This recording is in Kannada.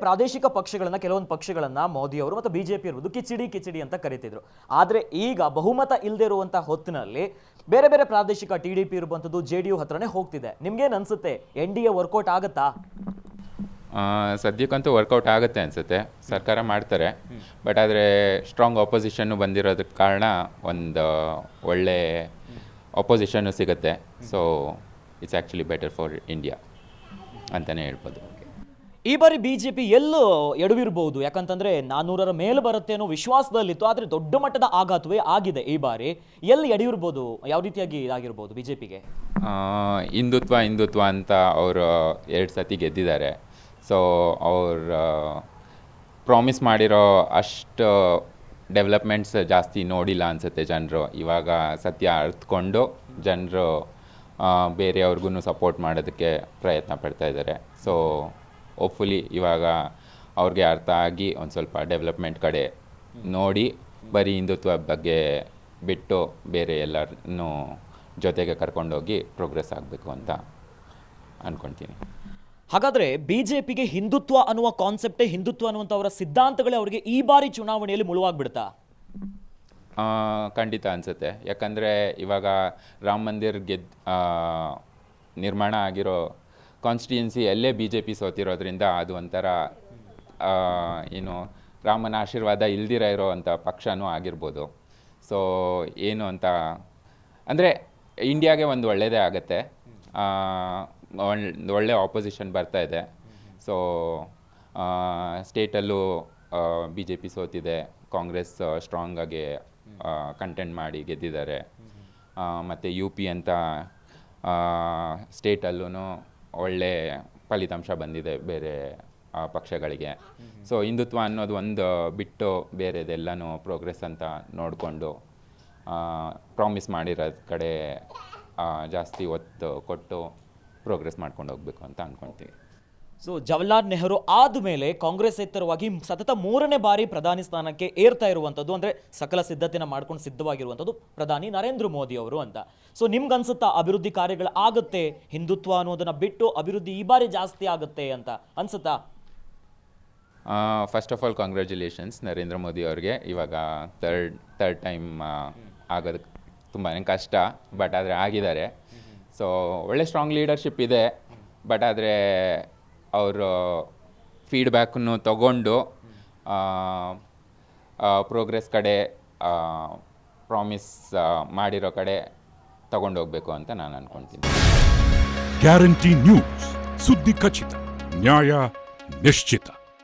ಪ್ರಾದೇಶಿಕ ಪಕ್ಷಗಳನ್ನ, ಕೆಲವೊಂದು ಪಕ್ಷಗಳನ್ನ ಮೋದಿ ಅವರು ಮತ್ತು ಬಿಜೆಪಿ ಇರುವುದು ಕಿಚಿಡಿ ಅಂತ ಕರೀತಿದ್ರು. ಆದ್ರೆ ಈಗ ಬಹುಮತ ಇಲ್ಲದೆ ಇರುವಂತಹ ಹೊತ್ತಿನಲ್ಲಿ ಬೇರೆ ಬೇರೆ ಪ್ರಾದೇಶಿಕ TDP ಇರುವಂತದ್ದು JDU ಹತ್ರನೇ ಹೋಗ್ತಿದೆ. ನಿಮ್ಗೇನ್ ಅನ್ಸುತ್ತೆ, NDA ವರ್ಕೌಟ್ ಆಗತ್ತಾ? ಸದ್ಯಕ್ಕಂತೂ ವರ್ಕೌಟ್ ಆಗುತ್ತೆ ಅನಿಸುತ್ತೆ, ಸರ್ಕಾರ ಮಾಡ್ತಾರೆ. ಬಟ್ ಆದರೆ ಸ್ಟ್ರಾಂಗ್ ಆಪೋಸಿಷನ್ನು ಬಂದಿರೋದಕ್ಕೆ ಕಾರಣ ಒಂದು ಒಳ್ಳೆ ಆಪೋಸಿಷನ್ನು ಸಿಗುತ್ತೆ. So it's actually better for India ಅಂತಲೇ ಹೇಳ್ಬೋದು. ಈ ಬಾರಿ ಬಿಜೆಪಿ ಎಲ್ಲೂ ಎಡವಿರ್ಬೋದು, ಯಾಕಂತಂದ್ರೆ 400ರ ಮೇಲೆ ಬರುತ್ತೆ ಅನ್ನೋ ವಿಶ್ವಾಸದಲ್ಲಿತ್ತು. ಆದರೆ ದೊಡ್ಡ ಮಟ್ಟದ ಆಘಾತವೇ ಆಗಿದೆ ಈ ಬಾರಿ. ಎಲ್ಲಿ ಎಡವಿರ್ಬೋದು, ಯಾವ ರೀತಿಯಾಗಿ ಇದಾಗಿರ್ಬೋದು ಬಿಜೆಪಿಗೆ? ಹಿಂದುತ್ವ ಅಂತ ಅವರು 2 ಸತಿ ಗೆದ್ದಿದ್ದಾರೆ. ಸೊ ಅವ್ರು ಪ್ರಾಮಿಸ್ ಮಾಡಿರೋ ಅಷ್ಟು ಡೆವಲಪ್ಮೆಂಟ್ಸ್ ಜಾಸ್ತಿ ನೋಡಿಲ್ಲ ಅನಿಸುತ್ತೆ ಜನರು. ಇವಾಗ ಸತ್ಯ ಅರ್ಥಕೊಂಡು ಜನರು ಬೇರೆಯವ್ರಿಗೂ ಸಪೋರ್ಟ್ ಮಾಡೋದಕ್ಕೆ ಪ್ರಯತ್ನ ಪಡ್ತಾ ಇದ್ದಾರೆ. ಸೊ ಹೋಪ್ಫುಲಿ ಇವಾಗ ಅವ್ರಿಗೆ ಅರ್ಥ ಆಗಿ ಒಂದು ಸ್ವಲ್ಪ ಡೆವಲಪ್ಮೆಂಟ್ ಕಡೆ ನೋಡಿ, ಬರೀ ಹಿಂದುತ್ವ ಬಗ್ಗೆ ಬಿಟ್ಟು ಬೇರೆ ಎಲ್ಲರನ್ನೂ ಜೊತೆಗೆ ಕರ್ಕೊಂಡೋಗಿ ಪ್ರೋಗ್ರೆಸ್ ಆಗಬೇಕು ಅಂತ ಅಂದ್ಕೊಳ್ತೀನಿ. ಹಾಗಾದ್ರೆ ಬಿಜೆಪಿಗೆ ಹಿಂದುತ್ವ ಅನ್ನುವ ಕಾನ್ಸೆಪ್ಟೇ, ಹಿಂದುತ್ವ ಅನ್ನುವಂಥ ಅವರ ಸಿದ್ಧಾಂತಗಳೇ ಅವರಿಗೆ ಈ ಬಾರಿ ಚುನಾವಣೆಯಲ್ಲಿ ಮುಳುವಾಗ್ಬಿಡ್ತಾ? ಖಂಡಿತ ಅನಿಸುತ್ತೆ. ಯಾಕಂದರೆ ಇವಾಗ ರಾಮ ಮಂದಿರ್ ನಿರ್ಮಾಣ ಆಗಿರೋ ಕಾನ್ಸ್ಟಿಟ್ಯೂನ್ಸಿ ಎಲ್ಲೇ BJP ಸೋತಿರೋದ್ರಿಂದ ಅದು ಒಂಥರ ಏನು ರಾಮನ ಆಶೀರ್ವಾದ ಇಲ್ದಿರ ಇರೋ ಅಂಥ ಪಕ್ಷನೂ ಆಗಿರ್ಬೋದು. ಸೊ ಏನು ಅಂತ ಅಂದರೆ ಇಂಡಿಯಾಗೆ ಒಂದು ಒಳ್ಳೆಯದೇ ಆಗುತ್ತೆ. ಒಳ್ಳೆ ಆಪೋಸಿಷನ್ ಬರ್ತಾ ಇದೆ. ಸೊ ಸ್ಟೇಟಲ್ಲೂ BJP ಸೋತಿದೆ, ಕಾಂಗ್ರೆಸ್ ಸ್ಟ್ರಾಂಗಾಗಿ ಕಂಟೆಂಟ್ ಮಾಡಿ ಗೆದ್ದಿದ್ದಾರೆ. ಮತ್ತು UP ಅಂತ ಸ್ಟೇಟಲ್ಲೂ ಒಳ್ಳೆ ಫಲಿತಾಂಶ ಬಂದಿದೆ ಬೇರೆ ಪಕ್ಷಗಳಿಗೆ. ಸೊ ಹಿಂದುತ್ವ ಅನ್ನೋದು ಒಂದು ಬಿಟ್ಟು ಬೇರೆದೆಲ್ಲನೂ ಪ್ರೋಗ್ರೆಸ್ ಅಂತ ನೋಡಿಕೊಂಡು ಪ್ರಾಮಿಸ್ ಮಾಡಿರೋ ಕಡೆ ಜಾಸ್ತಿ ಒತ್ತು ಕೊಟ್ಟು ಪ್ರೋಗ್ರೆಸ್ ಮಾಡ್ಕೊಂಡು ಹೋಗಬೇಕು ಅಂತ ಅಂದ್ಕೊಳ್ತೀವಿ. ಸೊ ಜವಾಹರ್ಲಾಲ್ ನೆಹರು ಆದಮೇಲೆ ಕಾಂಗ್ರೆಸ್ ಎತ್ತರವಾಗಿ ಸತತ 3ನೇ ಬಾರಿ ಪ್ರಧಾನಿ ಸ್ಥಾನಕ್ಕೆ ಏರ್ತಾ ಇರುವಂಥದ್ದು, ಅಂದರೆ ಸಕಲ ಸಿದ್ಧತೆನ ಮಾಡ್ಕೊಂಡು ಸಿದ್ಧವಾಗಿರುವಂಥದ್ದು ಪ್ರಧಾನಿ ನರೇಂದ್ರ ಮೋದಿ ಅವರು ಅಂತ. ಸೊ ನಿಮ್ಗನ್ಸುತ್ತಾ ಅಭಿವೃದ್ಧಿ ಕಾರ್ಯಗಳು ಆಗುತ್ತೆ, ಹಿಂದುತ್ವ ಅನ್ನೋದನ್ನ ಬಿಟ್ಟು ಅಭಿವೃದ್ಧಿ ಈ ಬಾರಿ ಜಾಸ್ತಿ ಆಗುತ್ತೆ ಅಂತ ಅನ್ಸುತ್ತಾ? First of all congratulations Narendra Modi ಅವ್ರಿಗೆ. ಇವಾಗ ಥರ್ಡ್ ಟೈಮ್ ಆಗೋದಕ್ಕೆ ತುಂಬಾ ಕಷ್ಟ, ಬಟ್ ಆದರೆ ಆಗಿದ್ದಾರೆ. ಸೊ ಒಳ್ಳೆ ಸ್ಟ್ರಾಂಗ್ ಲೀಡರ್ಶಿಪ್ ಇದೆ. ಬಟ್ ಆದರೆ ಅವರು ಫೀಡ್ಬ್ಯಾಕನ್ನು ತಗೊಂಡು ಪ್ರೋಗ್ರೆಸ್ ಕಡೆ, ಪ್ರಾಮಿಸ್ ಮಾಡಿರೋ ಕಡೆ ತಗೊಂಡೋಗ್ಬೇಕು ಅಂತ ನಾನು ಅಂದ್ಕೊಳ್ತೀನಿ. ಗ್ಯಾರಂಟಿ ನ್ಯೂಸ್, ಸುದ್ದಿ ಖಚಿತ, ನ್ಯಾಯ ನಿಶ್ಚಿತ.